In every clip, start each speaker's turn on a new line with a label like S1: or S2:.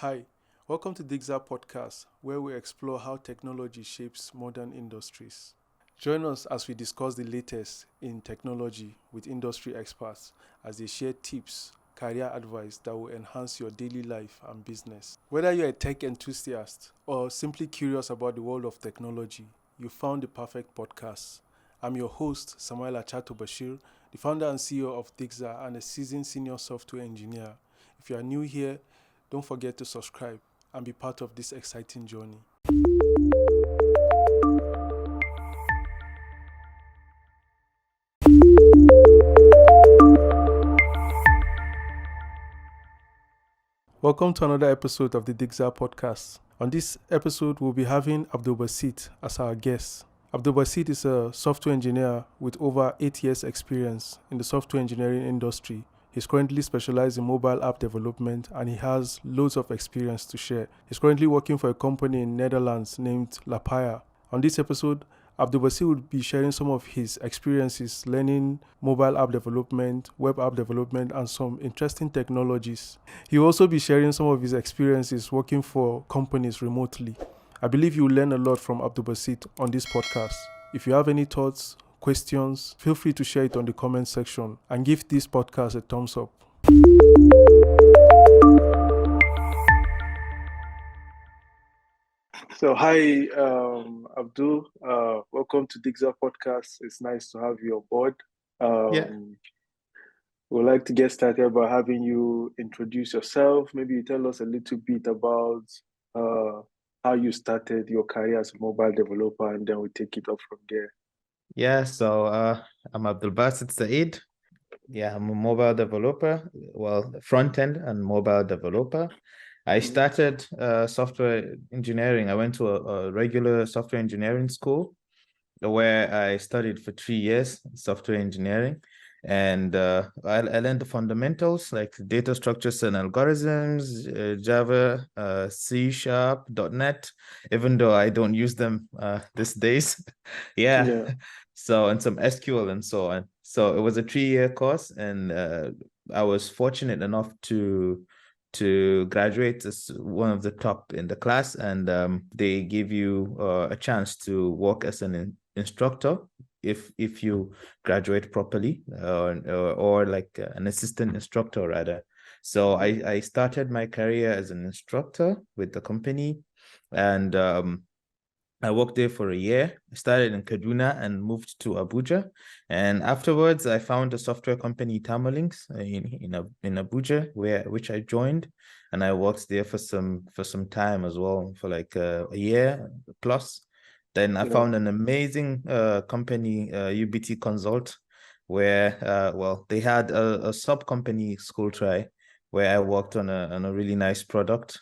S1: Hi, welcome to Digza Podcast, where we explore how technology shapes modern industries. Join us as we discuss the latest in technology with industry experts as they share tips, career advice that will enhance your daily life and business. Whether you're a tech enthusiast or simply curious about the world of technology, you found the perfect podcast. I'm your host, Samuel Achato Bashir, the founder and CEO of Digza and a seasoned senior software engineer. If you are new here, don't forget to subscribe and be part of this exciting journey. Welcome to another episode of the Digza Podcast. On this episode, we'll be having Abdulbasit as our guest. Abdulbasit is a software engineer with over 8 years experience in the software engineering industry. He's currently specialized in mobile app development and he has loads of experience to share. He's currently working for a company in Netherlands named Lepaya. On this episode, Abdulbasit will be sharing some of his experiences learning mobile app development, web app development, and some interesting technologies. He will also be sharing some of his experiences working for companies remotely. I believe you'll learn a lot from Abdulbasit on this podcast. If you have any thoughts, questions, feel free to share it on the comment section and give this podcast a thumbs up. So, hi, Abdul. Welcome to Digza Podcast. It's nice to have you on board.
S2: Yeah.
S1: We'd like to get started by having you introduce yourself. Maybe you tell us a little bit about how you started your career as a mobile developer, and then we take it up from there.
S2: Yeah. So I'm Abdulbasit Said. Yeah, I'm a mobile developer. Well, front end and mobile developer. I started software engineering. I went to a regular software engineering school where I studied for 3 years software engineering. And I learned the fundamentals like data structures and algorithms, Java, C#, .NET, even though I don't use them these days. Yeah. So, and some SQL and so on. So it was a 3-year course, and I was fortunate enough to graduate as one of the top in the class, and they give you a chance to work as an instructor if you graduate properly, or like an assistant instructor rather. So I started my career as an instructor with the company, and I worked there for a year. I started in Kaduna and moved to Abuja. And afterwards, I found a software company, Thermolinks, in Abuja, which I joined, and I worked there for some time as well, for like a year plus. Then I found an amazing company, UBT Consult, where well, they had a sub company, School Try, where I worked on a really nice product.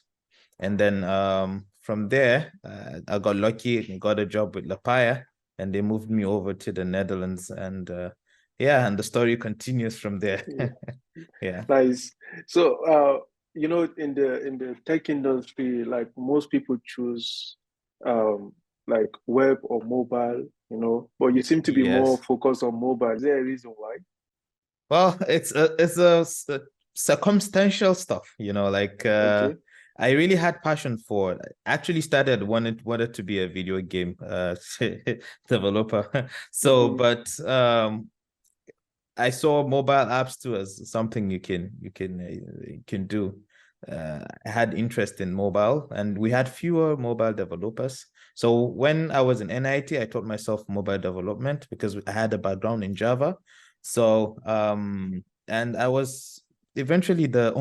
S2: And then from there, I got lucky and got a job with Lepaya, and they moved me over to the Netherlands. And yeah, and the story continues from there. Yeah.
S1: Nice. So, in the tech industry, like most people choose like web or mobile, but you seem to be more
S2: Yes.
S1: focused on mobile. Is there a reason why?
S2: Well, it's a circumstantial stuff, like
S1: Okay.
S2: I really had passion for. Actually started wanted to be a video game developer. So, but I saw mobile apps too as something you can do. I had interest in mobile, and we had fewer mobile developers. So when I was in NIIT, I taught myself mobile development because I had a background in Java. So and I was eventually the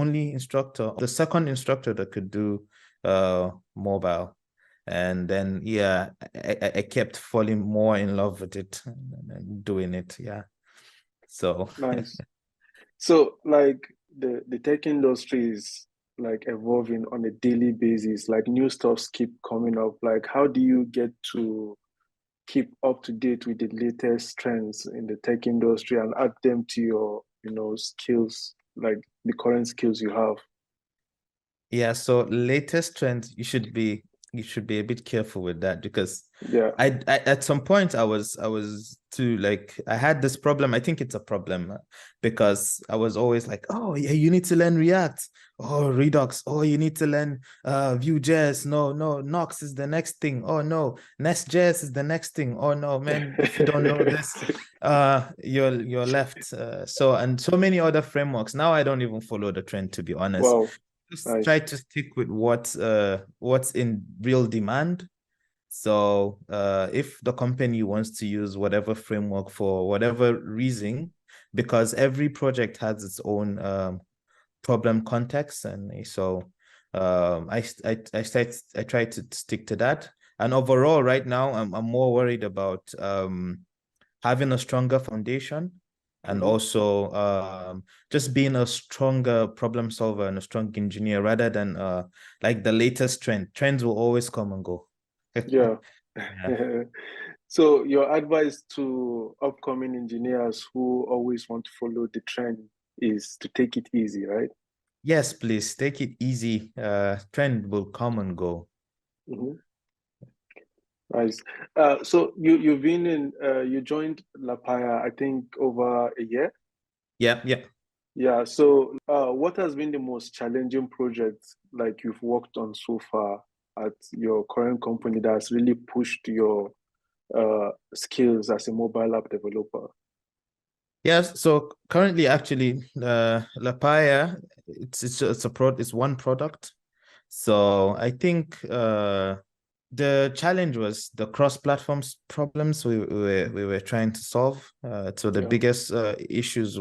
S2: second instructor that could do mobile. And then yeah, I kept falling more in love with it and doing it. Yeah. So
S1: Nice. So, like the tech industry is like evolving on a daily basis. Like new stuffs keep coming up. Like, how do you get to keep up to date with the latest trends in the tech industry and add them to your, skills, like the current skills you have?
S2: yeah, so latest trend, you should be you should be a bit careful with that, because
S1: Yeah.
S2: I at some point I was too, like, I had this problem. I think it's a problem because I was always like, oh yeah, you need to learn React. Oh, Redux. Oh, you need to learn Vue.js. No, Nox is the next thing. Oh no, Nest.js is the next thing. Oh no, man, if you don't know this, you're left. And so many other frameworks. Now I don't even follow the trend, to be honest.
S1: Wow.
S2: Just try
S1: Nice.
S2: to stick with what's in real demand. So if the company wants to use whatever framework for whatever reason, because every project has its own problem context, and so I try to stick to that. And overall, right now, I'm more worried about having a stronger foundation, and also just being a stronger problem solver and a strong engineer, rather than like the latest trend. Trends will always come and go.
S1: Yeah.
S2: Yeah.
S1: So your advice to upcoming engineers who always want to follow the trend is to take it easy, right?
S2: Yes, please take it easy. Trend will come and go.
S1: Hmm. Nice. So you've been in you joined Lapaya, I think, over a year.
S2: Yeah, yeah.
S1: Yeah. So what has been the most challenging project like you've worked on so far at your current company that's really pushed your skills as a mobile app developer?
S2: Yes. So currently, actually, Lepaya, it's one product. So I think the challenge was the cross-platforms problems we were trying to solve. So the
S1: Yeah.
S2: biggest issues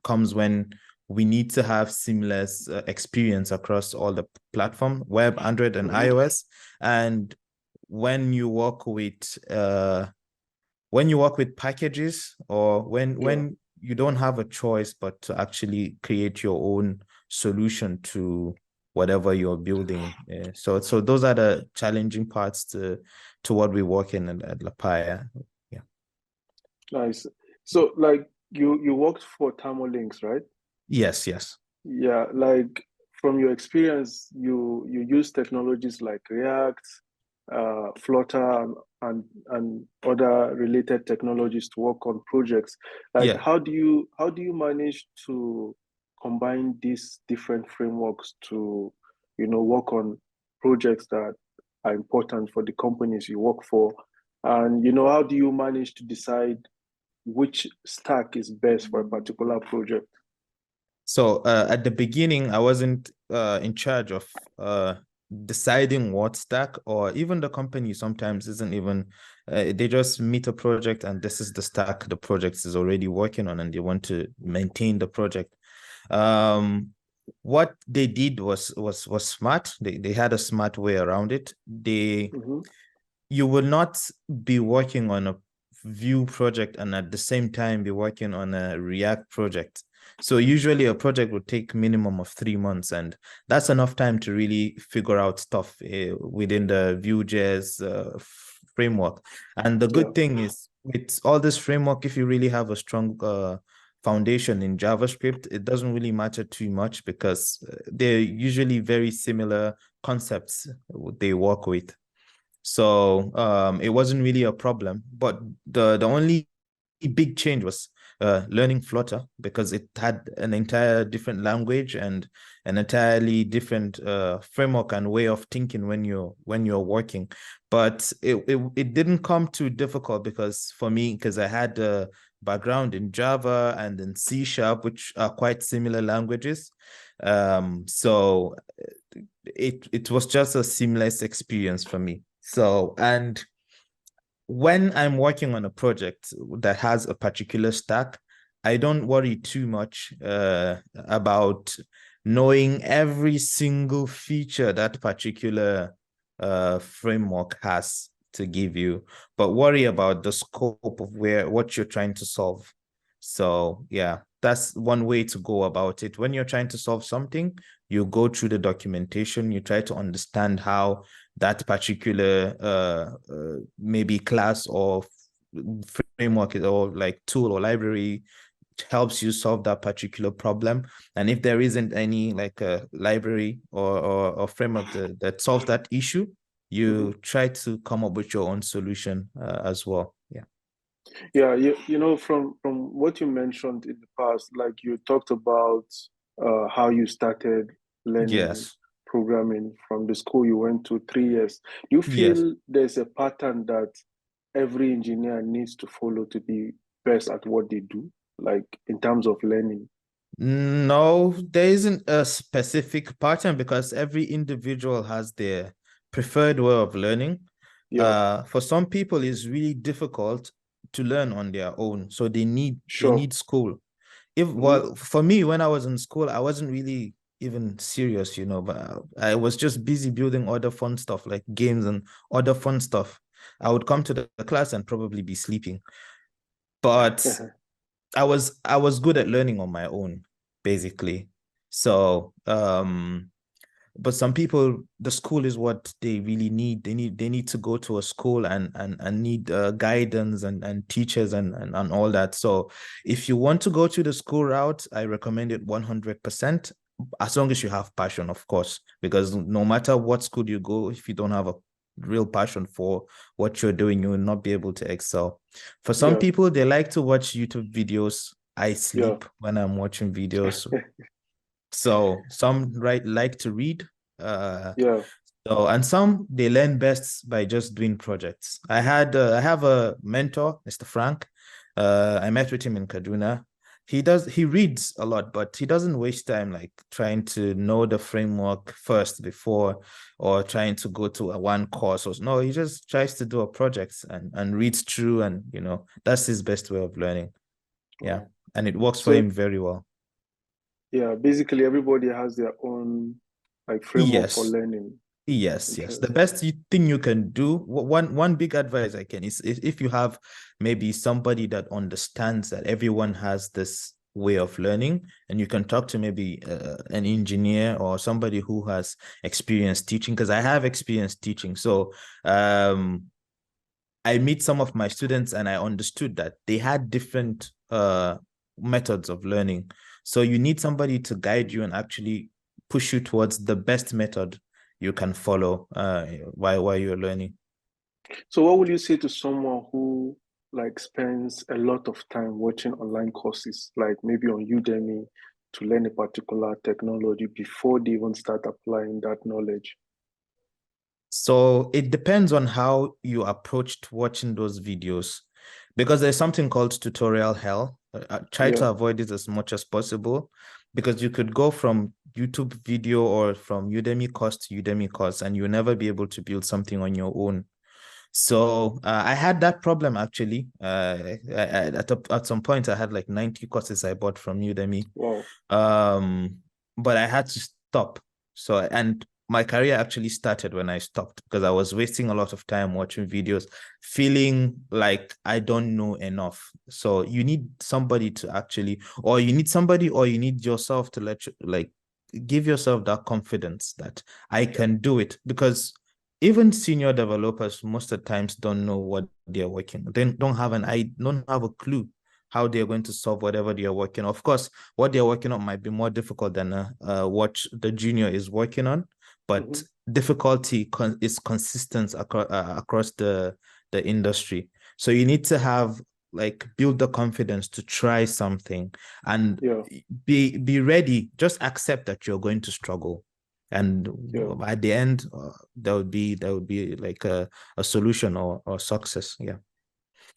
S2: comes when we need to have seamless experience across all the platform, web, Android, and
S1: Hmm.
S2: iOS. And when you work with packages, or
S1: Yeah.
S2: when you don't have a choice but to actually create your own solution to whatever you're building. So those are the challenging parts to what we work in at Lapaya. Yeah.
S1: Nice. So like you worked for Thermolinks, right?
S2: Yes, yes.
S1: Yeah, like from your experience, you use technologies like React, Flutter, and other related technologies to work on projects. Like,
S2: Yeah.
S1: how do you manage to combine these different frameworks to, work on projects that are important for the companies you work for? And how do you manage to decide which stack is best for a particular project?
S2: So at the beginning, I wasn't in charge of deciding what stack, or even the company sometimes isn't even, they just meet a project and this is the stack the project is already working on, and they want to maintain the project. Um, what they did was smart. They had a smart way around it.
S1: Hmm.
S2: You will not be working on a Vue project and at the same time be working on a React project. So usually a project would take minimum of 3 months, and that's enough time to really figure out stuff within the Vue.js framework. And the
S1: Yeah.
S2: good thing is, with all this framework, if you really have a strong foundation in JavaScript, it doesn't really matter too much, because they're usually very similar concepts they work with. So it wasn't really a problem. But the only big change was learning Flutter, because it had an entire different language and an entirely different framework and way of thinking when you're working. But it didn't come too difficult, because for me, because I had a background in Java and in C Sharp, which are quite similar languages. So it was just a seamless experience for me. So, and when I'm working on a project that has a particular stack, I don't worry too much about knowing every single feature that particular framework has to give you, but worry about the scope of what you're trying to solve. So yeah, that's one way to go about it. When you're trying to solve something, you go through the documentation, you try to understand how that particular maybe class or framework or like tool or library helps you solve that particular problem. And if there isn't any like a library or framework that solves that issue, you try to come up with your own solution as well. Yeah.
S1: Yeah, from what you mentioned in the past, like you talked about how you started learning
S2: Yes.
S1: programming from the school you went to 3 years. Do you
S2: Yes.
S1: feel there's a pattern that every engineer needs to follow to be best at what they do, like in terms of learning?
S2: No, there isn't a specific pattern because every individual has their preferred way of learning.
S1: Yeah,
S2: For some people, it's really difficult to learn on their own, so they
S1: sure.
S2: need school. If
S1: Mm-hmm.
S2: well, for me, when I was in school, I wasn't really even serious, but I was just busy building other fun stuff like games and other fun stuff. I would come to the class and probably be sleeping, but I was good at learning on my own, basically. So, but some people, the school is what they really need. They need to go to a school and need guidance and teachers and all that. So, if you want to go to the school route, I recommend it 100%. As long as you have passion, of course, because no matter what school you go, if you don't have a real passion for what you're doing, you will not be able to excel. For some
S1: Yeah,
S2: people, they like to watch YouTube videos. I
S1: yeah,
S2: sleep when I'm watching videos. So some like to read. Uh,
S1: yeah.
S2: and some they learn best by just doing projects. I have a mentor, Mr. Frank. I met with him in Kaduna. He reads a lot, but he doesn't waste time like trying to know the framework first before or trying to go to a one course or no, he just tries to do a project and reads through and that's his best way of learning. Yeah.
S1: Wow.
S2: And it works for
S1: So
S2: him very well.
S1: yeah, basically everybody has their own like framework for
S2: Yes.
S1: learning.
S2: Yes, yes. The
S1: Interesting.
S2: best thing you can do, one big advice I can is if you have maybe somebody that understands that everyone has this way of learning, and you can talk to maybe an engineer or somebody who has experience teaching, because I have experience teaching. So I meet some of my students and I understood that they had different methods of learning. So you need somebody to guide you and actually push you towards the best method you can follow while you're learning.
S1: So what would you say to someone who like spends a lot of time watching online courses, like maybe on Udemy to learn a particular technology before they even start applying that knowledge?
S2: So it depends on how you approached watching those videos, because there's something called tutorial hell. Try
S1: Yeah.
S2: to avoid it as much as possible, because you could go from YouTube video or from Udemy course to Udemy course, and you'll never be able to build something on your own. So I had that problem actually. At some point, I had like 90 courses I bought from Udemy.
S1: Wow.
S2: Um, but I had to stop. So, and my career actually started when I stopped because I was wasting a lot of time watching videos, feeling like I don't know enough. So you need somebody to actually, or you need somebody, or you need yourself to let you, like, give yourself that confidence that I can do it, because even senior developers most of the times don't know what they're working. They don't have a clue how they're going to solve whatever they're working on. Of course, what they're working on might be more difficult than what the junior is working on, but
S1: Hmm.
S2: difficulty is consistent across the industry. So you need to have like build the confidence to try something and
S1: Yeah.
S2: be ready. Just accept that you're going to struggle, and
S1: Yeah.
S2: at the end, there would be like a solution or success. Yeah.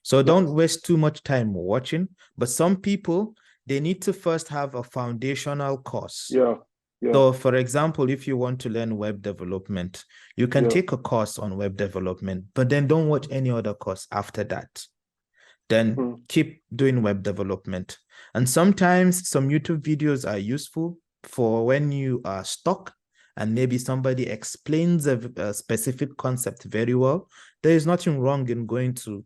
S2: So
S1: Yeah.
S2: don't waste too much time watching. But some people, they need to first have a foundational course.
S1: Yeah. Yeah.
S2: So, for example, if you want to learn web development, you can
S1: Yeah.
S2: take a course on web development, but then don't watch any other course after that. Then
S1: Mm.
S2: keep doing web development. And sometimes some YouTube videos are useful for when you are stuck and maybe somebody explains a specific concept very well. There is nothing wrong in going to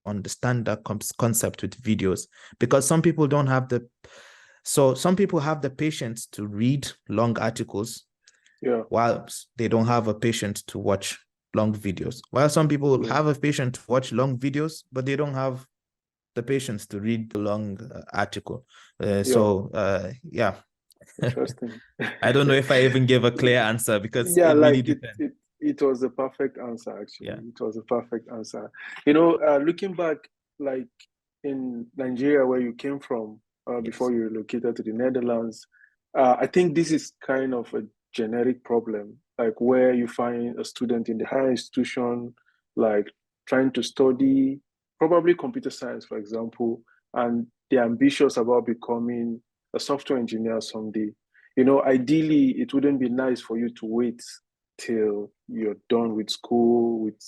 S2: understand that concept with videos, because some people have the patience to read long articles
S1: Yeah.
S2: while they don't have a patience to watch long videos. While some people
S1: Yeah.
S2: have a patience to watch long videos, but they don't have the patience to read the long article.
S1: Yeah.
S2: Yeah,
S1: Interesting.
S2: I don't know if I even gave a clear answer because
S1: Yeah,
S2: it really
S1: like it,
S2: depends.
S1: it it was a perfect answer, actually.
S2: Yeah.
S1: It was a perfect answer. Looking back, like in Nigeria, where you came from
S2: Yes.
S1: before you relocated to the Netherlands, I think this is kind of a generic problem, like where you find a student in the higher institution, like trying to study probably computer science, for example, and they're ambitious about becoming a software engineer someday. Ideally, it wouldn't be nice for you to wait till you're done with school, with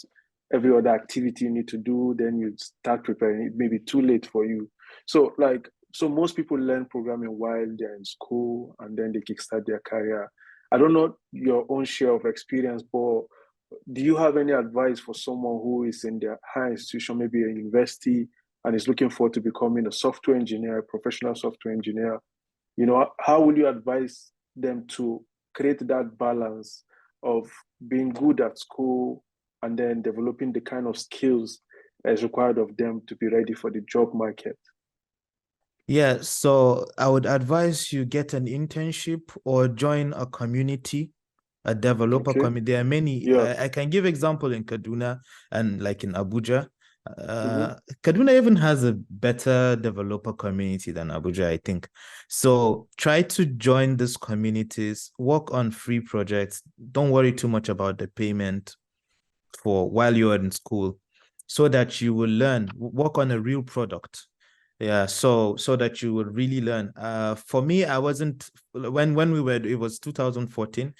S1: every other activity you need to do, then you start preparing. It may be too late for you. So most people learn programming while they're in school and then they kickstart their career. I don't know your own share of experience, but do you have any advice for someone who is in their higher institution, maybe a university, and is looking forward to becoming a software engineer, a professional software engineer? How will you advise them to create that balance of being good at school and then developing the kind of skills that is required of them to be ready for the job market?
S2: Yeah, so I would advise you get an internship or join a community, a developer
S1: Okay.
S2: community. There are many.
S1: Yeah.
S2: I can give example in Kaduna and like in Abuja.
S1: Mm-hmm.
S2: Kaduna even has a better developer community than Abuja, I think. So try to join these communities, work on free projects. Don't worry too much about the payment for while you're in school, so that you will learn, work on a real product. Yeah, so that you will really learn. For me, I wasn't when we were, it was 2014.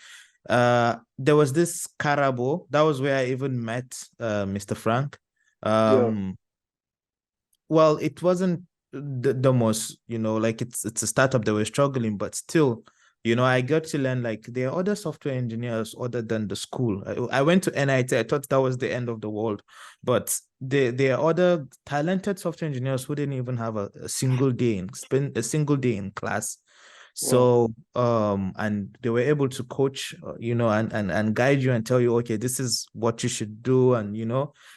S2: There was this Carabo. That was where I even met Mr. Frank.
S1: Yeah.
S2: Um, well, it wasn't the most, like it's a startup, they were struggling, but still, I got to learn like there are other software engineers other than the school. I went to NIT, I thought that was the end of the world, but there are other talented software engineers who didn't even have a single day spend a single day in class.
S1: Wow.
S2: So and they were able to coach, and guide you and tell you, okay, this is what you should do, and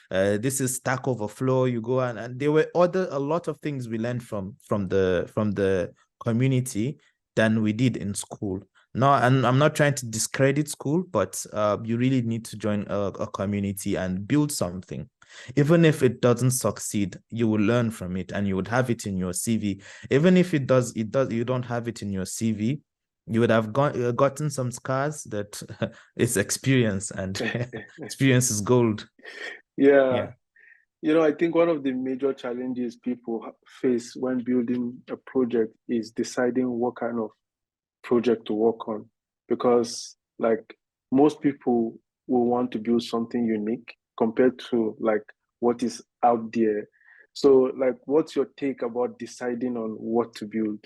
S2: this is Stack Overflow. You go and there were a lot of things we learned from the community than we did in school. No, and I'm not trying to discredit school, but you really need to join a community and build something. Even if it doesn't succeed, you will learn from it and you would have it in your CV. Even if you don't have it in your CV, you would have gotten some scars that it's experience, and experience is gold.
S1: Yeah.
S2: Yeah.
S1: I think one of the major challenges people face when building a project is deciding what kind of project to work on, because like most people will want to build something unique compared to like what is out there. So like what's your take about deciding on what to build?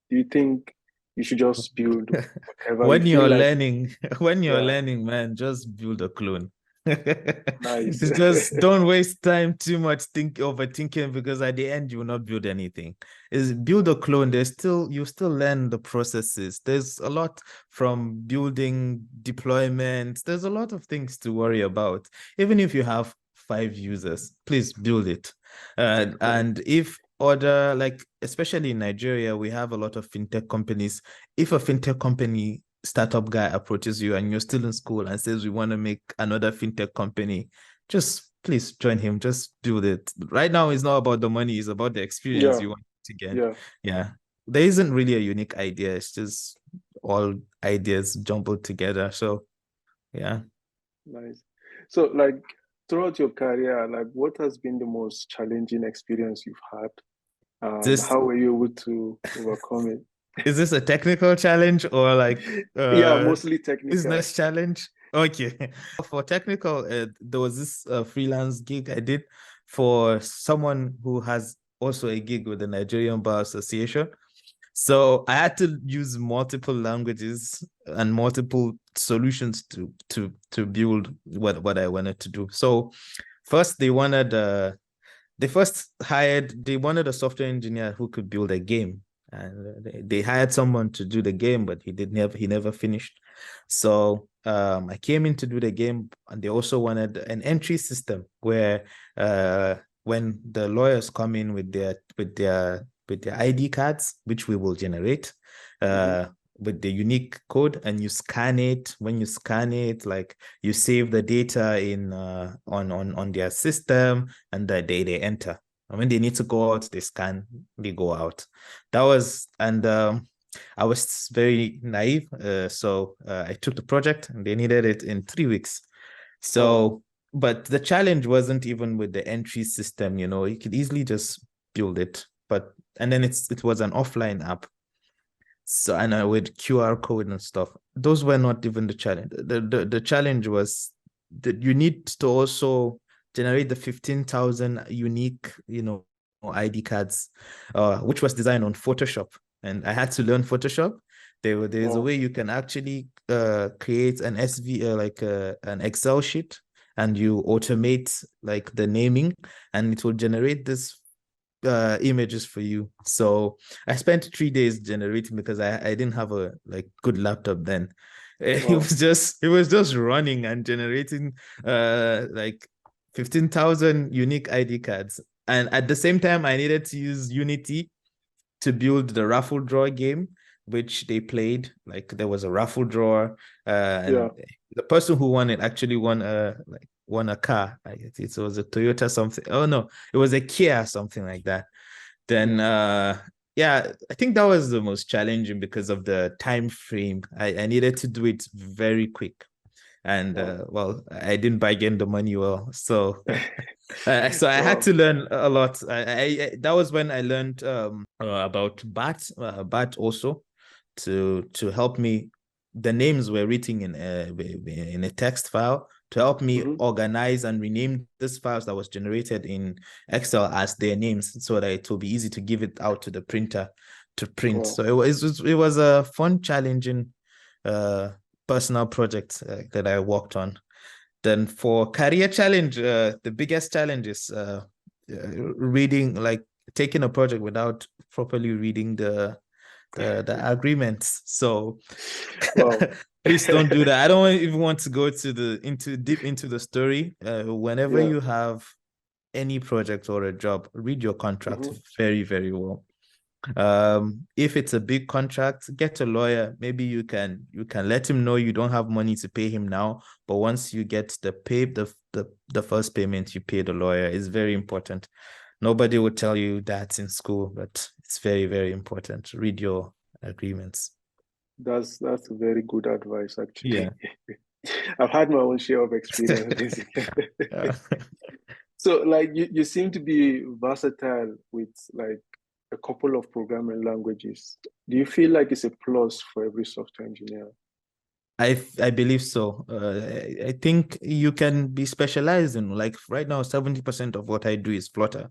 S1: Do you think you should just build whatever you
S2: When
S1: feel
S2: you're
S1: like?
S2: learning, when you're
S1: Yeah.
S2: learning, man, just build a clone.
S1: Nice.
S2: It's just don't waste time too much overthinking, because at the end you will not build anything. Is build a clone. You still learn the processes. There's a lot from building deployment. There's a lot of things to worry about. Even if you have 5 users, please build it.
S1: Right.
S2: And if other, like especially in Nigeria, we have a lot of fintech companies. If a fintech company startup guy approaches you and you're still in school and says we want to make another fintech company, just please join him. Just build it. Right now, it's not about the money; it's about the experience
S1: Yeah.
S2: you want to get.
S1: Yeah.
S2: Yeah, there isn't really a unique idea. It's just all ideas jumbled together. So yeah.
S1: Nice. So like throughout your career, like what has been the most challenging experience you've had? And
S2: This
S1: how were you able to overcome it?
S2: is this a technical challenge or like
S1: Yeah, mostly technical.
S2: business challenge? Okay. For technical, there was this freelance gig I did for someone who has also a gig with the Nigerian Bar Association. So I had to use multiple languages and multiple solutions to build what I wanted to do. So first they wanted a software engineer who could build a game, and they hired someone to do the game, but he never finished. So I came in to do the game, and they also wanted an entry system where when the lawyers come in with their ID cards, which we will generate,
S1: Hmm.
S2: uh with the unique code, and you scan it. When you scan it, like you save the data in on their system, and they enter. And when they need to go out, they scan, they go out. That was, and I was very naive, so I took the project, and they needed it in 3 weeks. So, but the challenge wasn't even with the entry system. You could easily just build it, and then it was an offline app. So, and with QR code and stuff, those were not even the challenge. The challenge was that you need to also generate the 15,000 unique, ID cards, which was designed on Photoshop. And I had to learn Photoshop. There's a way you can actually create an an Excel sheet, and you automate like the naming, and it will generate this images for you. So I spent 3 days generating, because I didn't have a good laptop then. It was just running and generating 15,000 unique ID cards. And at the same time, I needed to use Unity to build the raffle draw game, which they played. Like, there was a raffle draw, and the person who won it actually won a car. It was a Toyota something. Oh no, it was a Kia, something like that. Then yeah, I think that was the most challenging because of the time frame. I needed to do it very quick. And well, I didn't bargain the money well. So so I had to learn a lot. That was when I learned about BAT also, to help me. The names were written in a text file to help me organize and rename these files that was generated in Excel as their names, so that it will be easy to give it out to the printer to print. So it was a fun, challenging personal project that I worked on. Then for career challenge, the biggest challenge is reading, like taking a project without properly reading the agreements. So please don't do that. I don't even want to go deep into the story. Whenever you have any project or a job, read your contract very, very well. If it's a big contract, get a lawyer. Maybe you can let him know you don't have money to pay him now, but once you get the first payment, you pay the lawyer. It's very important. Nobody would tell you that in school, but it's very, very important. Read your agreements.
S1: That's very good advice, actually.
S2: Yeah.
S1: I've had my own share of experience. So, like, you seem to be versatile with like a couple of programming languages. Do you feel like it's a plus for every software engineer?
S2: I believe so. I think you can be specialized in, like, right now, 70% of what I do is Flutter.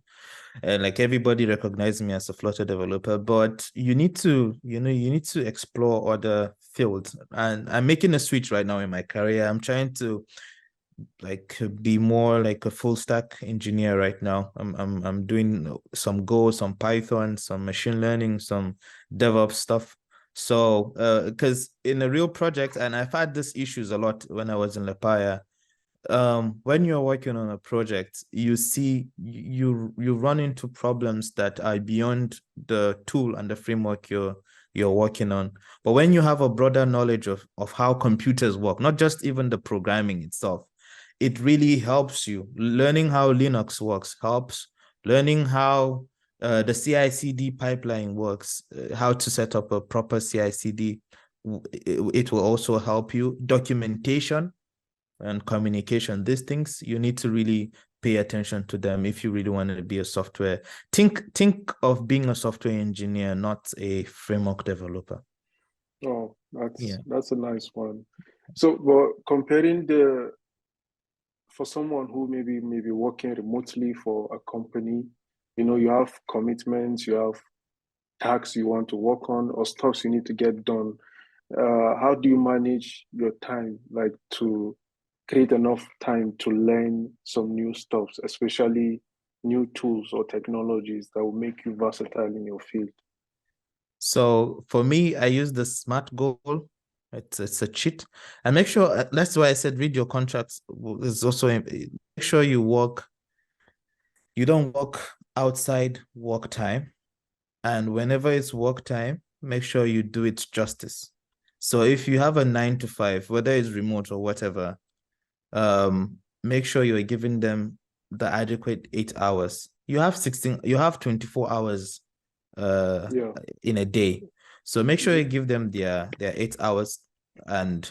S2: And like, everybody recognizes me as a Flutter developer, but you need to explore other fields. And I'm making a switch right now in my career. I'm trying to be more like a full stack engineer right now. I'm doing some Go, some Python, some machine learning, some DevOps stuff. So because in a real project, and I've had these issues a lot when I was in Lepaya, when you're working on a project, you run into problems that are beyond the tool and the framework you're working on. But when you have a broader knowledge of how computers work, not just even the programming itself, it really helps you. Learning how Linux works helps. Learning how the CI/CD pipeline works, how to set up a proper CI/CD, it will also help you. Documentation and communication, these things, you need to really pay attention to them if you really want to be a software. Think of being a software engineer, not a framework developer.
S1: Oh, that's a nice one. So, well, comparing for someone who maybe working remotely for a company, you have commitments, you have tasks you want to work on, or stuff you need to get done. How do you manage your time, like to create enough time to learn some new stuff, especially new tools or technologies that will make you versatile in your field?
S2: So for me, I use the SMART goal. It's a cheat. And make sure, that's why I said read your contracts. Is also, make sure you don't work outside work time. And whenever it's work time, make sure you do it justice. So if you have a 9 to 5, whether it's remote or whatever, make sure you're giving them the adequate 8 hours. You have 24 hours
S1: Yeah.
S2: in a day. So make sure
S1: Mhm.
S2: you give them their 8 hours. And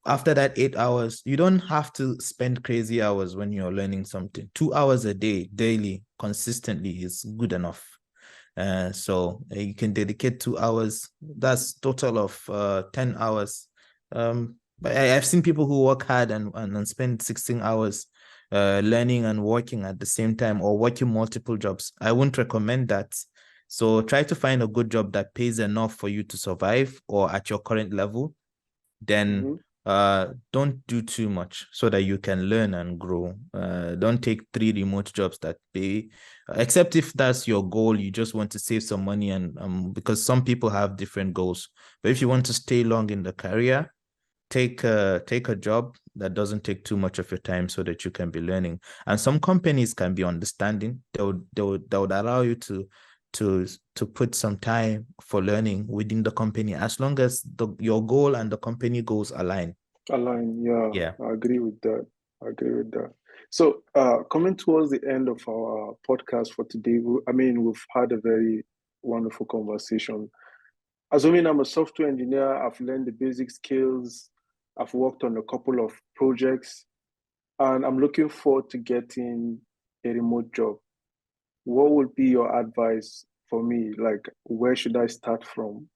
S2: after that 8 hours, you don't have to spend crazy hours when you're learning something. 2 hours a day, daily, consistently is good enough. So you can dedicate 2 hours. That's total of 10 hours. But I've seen people who work hard and spend 16 hours learning and working at the same time, or working multiple jobs. I wouldn't recommend that. So try to find a good job that pays enough for you to survive, or at your current level. Then
S1: Mhm.
S2: don't do too much so that you can learn and grow. Don't take 3 remote jobs that pay, except if that's your goal. You just want to save some money, and because some people have different goals. But if you want to stay long in the career, take a job that doesn't take too much of your time so that you can be learning. And some companies can be understanding. They would allow you to put some time for learning within the company, as long as your goal and the company goals align.
S1: Align, yeah,
S2: Yeah.
S1: I agree with that. I agree with that. So, coming towards the end of our podcast for today, I mean, we've had a very wonderful conversation. Assuming I'm a software engineer, I've learned the basic skills, I've worked on a couple of projects, and I'm looking forward to getting a remote job. What would be your advice for me? Like, where should I start from?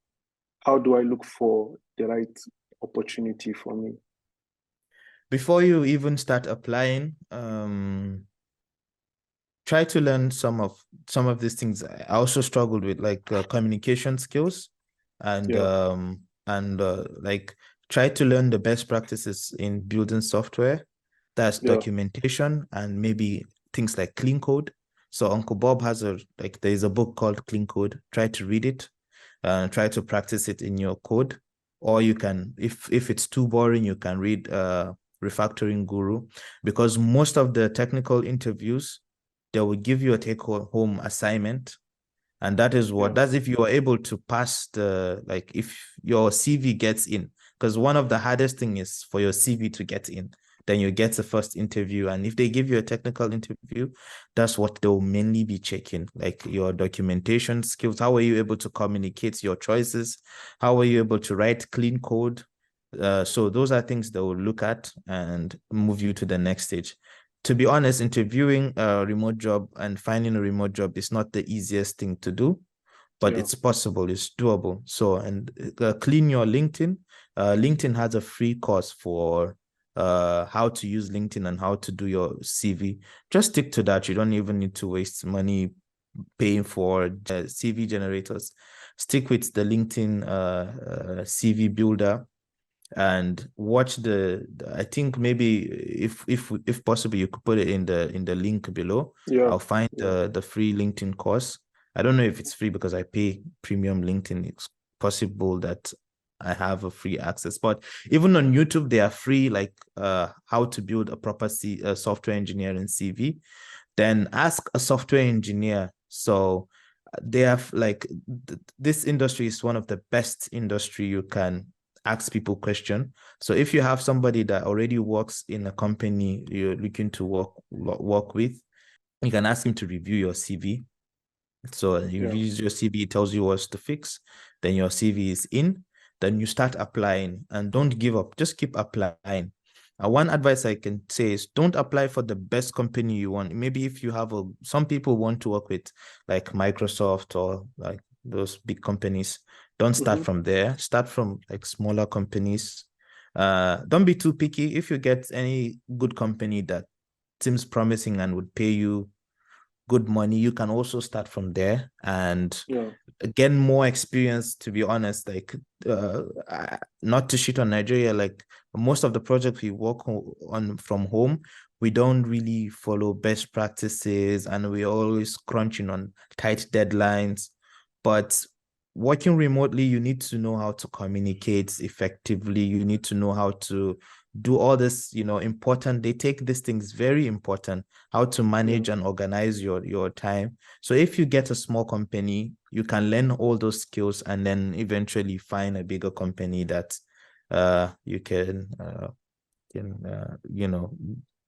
S1: How do I look for the right opportunity for me?
S2: Before you even start applying, try to learn some of these things. I also struggled with, like, communication skills, and
S1: Yeah,
S2: like, try to learn the best practices in building software. That's
S1: yeah,
S2: documentation, and maybe things like clean code. So Uncle Bob has there's a book called Clean Code. Try to read it and try to practice it in your code. Or you can, if it's too boring, you can read Refactoring Guru, because most of the technical interviews, they will give you a take home assignment. And
S1: yeah,
S2: that's if you are able to pass the, like, if your CV gets in, because one of the hardest thing is for your CV to get in. Then you get the first interview, and if they give you a technical interview, that's what they'll mainly be checking, like your documentation skills. How are you able to communicate your choices? How are you able to write clean code? So those are things they will look at and move you to the next stage. To be honest, interviewing a remote job and finding a remote job is not the easiest thing to do, but
S1: yeah,
S2: it's possible, it's doable. So, and clean your LinkedIn. LinkedIn has a free course for how to use LinkedIn and how to do your CV. Just stick to that. You don't even need to waste money paying for CV generators. Stick with the LinkedIn CV builder, and watch I think maybe, if possible, you could put it in the link below.
S1: yeah,
S2: I'll find
S1: yeah.
S2: the free LinkedIn course. I don't know if it's free because I pay premium LinkedIn. It's possible that I have a free access, but even on YouTube they are free, like how to build a proper software engineering CV. Then ask a software engineer. So they have, like, this industry is one of the best industry you can ask people question. So if you have somebody that already works in a company you're looking to work with, you can ask him to review your CV. So you
S1: Yeah.
S2: reviews your CV, it tells you what's to fix. Then your CV is in. Then you start applying, and don't give up. Just keep applying. One advice I can say is, don't apply for the best company you want. Maybe if you have some people want to work with, like, Microsoft or like those big companies. Don't start
S1: Hmm.
S2: from there. Start from, like, smaller companies. Don't be too picky. If you get any good company that seems promising and would pay you good money, you can also start from there and
S1: Yeah.
S2: gain more experience. To be honest, like, not to shit on Nigeria, like, most of the projects we work on from home, we don't really follow best practices, and we're always crunching on tight deadlines. But working remotely, you need to know how to communicate effectively. You need to know how to do all this, important. They take these things very important, how to manage and organize your time. So if you get a small company, you can learn all those skills and then eventually find a bigger company that you can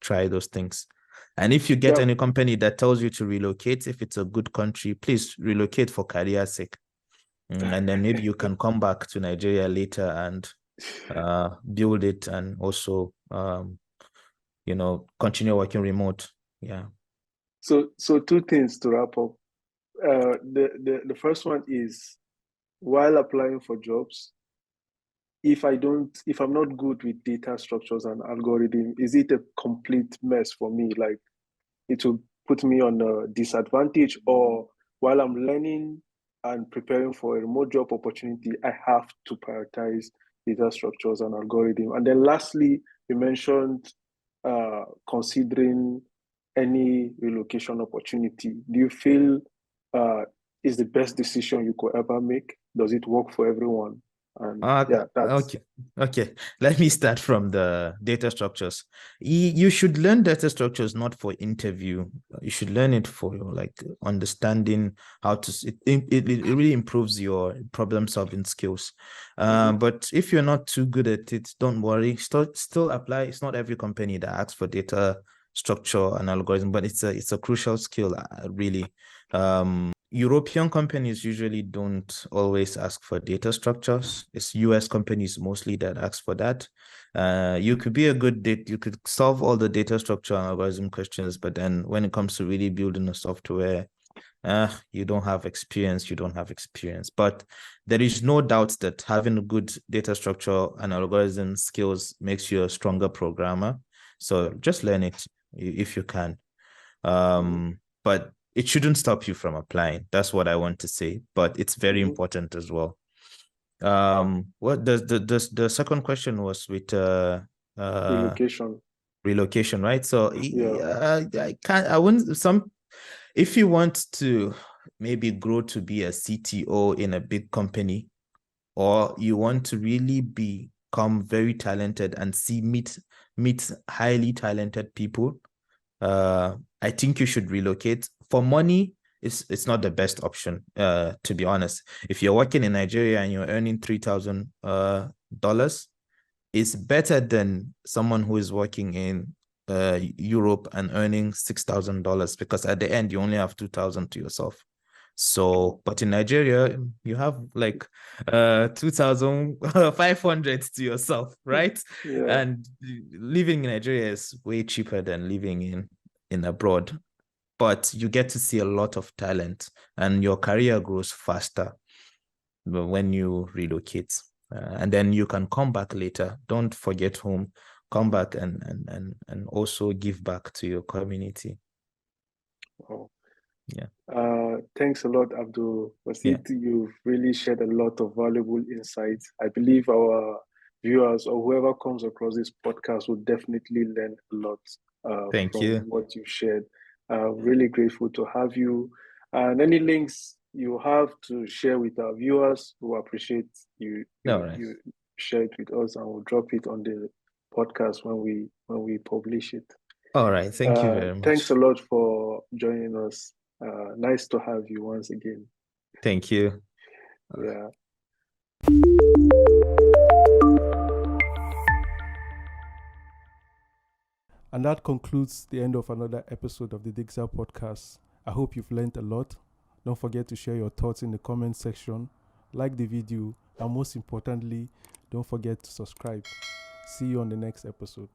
S2: try those things. And if you get any company that tells you to relocate, if it's a good country, please relocate for career sake. And then maybe you can come back to Nigeria later and build it, and also continue working remote.
S1: So two things to wrap up. The first one is, while applying for jobs, if I'm not good with data structures and algorithm, is it a complete mess for me? Like, it will put me on a disadvantage, or while I'm learning and preparing for a remote job opportunity, I have to prioritize data structures and algorithm. And then lastly, you mentioned considering any relocation opportunity. Do you feel is the best decision you could ever make? Does it work for everyone? And that's
S2: okay. Let me start from the data structures. You should learn data structures not for interview. You should learn it for understanding how to. It really improves your problem solving skills. But if you're not too good at it, don't worry. Still apply. It's not every company that asks for data structure and algorithm, but it's a crucial skill, really. European companies usually don't always ask for data structures. It's US companies mostly that ask for that. You could be a good data, you could solve all the data structure and algorithm questions, but then when it comes to really building a software, you don't have experience. But there is no doubt that having a good data structure and algorithm skills makes you a stronger programmer. So just learn it if you can. But it shouldn't stop you from applying. That's what I want to say. But it's very important as well. What the second question was with relocation, right? So if you want to maybe grow to be a CTO in a big company, or you want to really become very talented and meet highly talented people, I think you should relocate. For money, it's not the best option, to be honest. If you're working in Nigeria and you're earning $3,000, it's better than someone who is working in Europe and earning $6,000, because at the end you only have 2,000 to yourself. So, but in Nigeria, you have like 2,500 to yourself, right? And living in Nigeria is way cheaper than living in abroad. But you get to see a lot of talent, and your career grows faster when you relocate. And then you can come back later. Don't forget home. Come back and also give back to your community.
S1: Oh. Thanks a lot, Abdulbasit. You've really shared a lot of valuable insights. I believe our viewers or whoever comes across this podcast will definitely learn a lot from what you shared. Really grateful to have you. And any links you have to share with our viewers, who appreciate you share it with us, and we'll drop it on the podcast when we publish it.
S2: All right. Thank you very much.
S1: Thanks a lot for joining us. Nice to have you once again.
S2: Thank you.
S1: Yeah. And that concludes the end of another episode of the Digza podcast. I hope you've learned a lot. Don't forget to share your thoughts in the comment section, like the video, and most importantly, don't forget to subscribe. See you on the next episode.